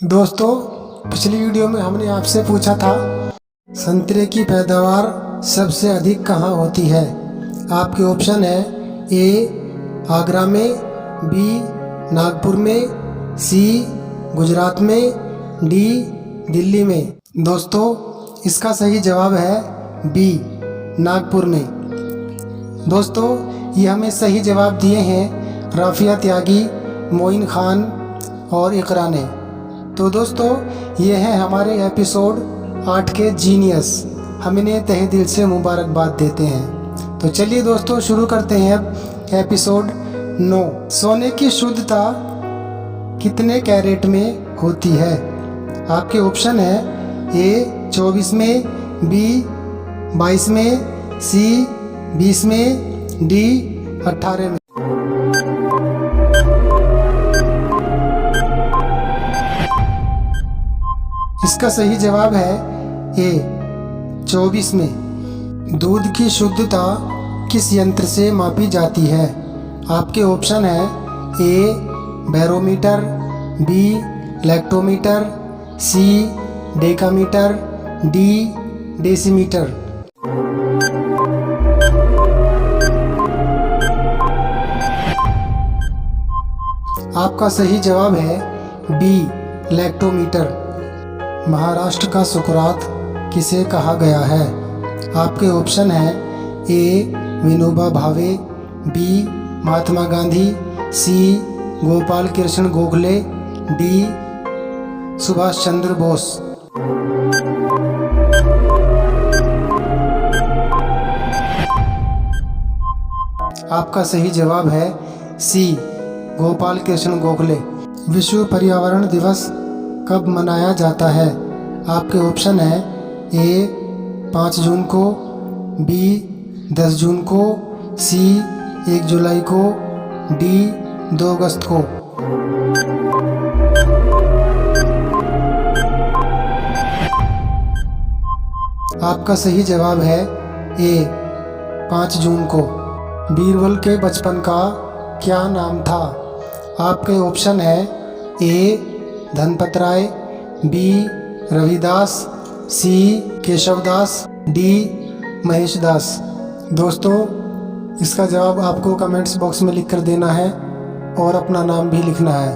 दोस्तों, पिछली वीडियो में हमने आपसे पूछा था संतरे की पैदावार सबसे अधिक कहाँ होती है। आपके ऑप्शन है ए आगरा में, बी नागपुर में, सी गुजरात में, डी दिल्ली में। दोस्तों, इसका सही जवाब है बी नागपुर में। दोस्तों, ये हमें सही जवाब दिए हैं राफिया त्यागी, मोइन खान और इकरा ने। तो दोस्तों, ये है हमारे एपिसोड 8 के जीनियस। हम इन्हें तहे दिल से मुबारकबाद देते हैं। तो चलिए दोस्तों, शुरू करते हैं एपिसोड 9। सोने की शुद्धता कितने कैरेट में होती है। आपके ऑप्शन है ए 24 में, बी 22 में, सी 20 में, डी 18 में। इसका सही जवाब है ए 24 में। दूध की शुद्धता किस यंत्र से मापी जाती है। आपके ऑप्शन है ए बैरोमीटर, बी लैक्टोमीटर, सी डेकामीटर, डी डेसीमीटर। आपका सही जवाब है बी लैक्टोमीटर। महाराष्ट्र का सुकरात किसे कहा गया है। आपके ऑप्शन है ए विनोबा भावे, बी महात्मा गांधी, सी गोपाल कृष्ण गोखले, डी सुभाष चंद्र बोस। आपका सही जवाब है सी गोपाल कृष्ण गोखले। विश्व पर्यावरण दिवस कब मनाया जाता है। आपके ऑप्शन है ए 5 जून को, बी 10 जून को, सी 1 जुलाई को, डी 2 अगस्त को। आपका सही जवाब है ए 5 जून को। बीरबल के बचपन का क्या नाम था। आपके ऑप्शन है ए धनपत राय, बी रविदास, सी केशवदास, डी महेशदास। दोस्तों, इसका जवाब आपको कमेंट्स बॉक्स में लिख कर देना है और अपना नाम भी लिखना है।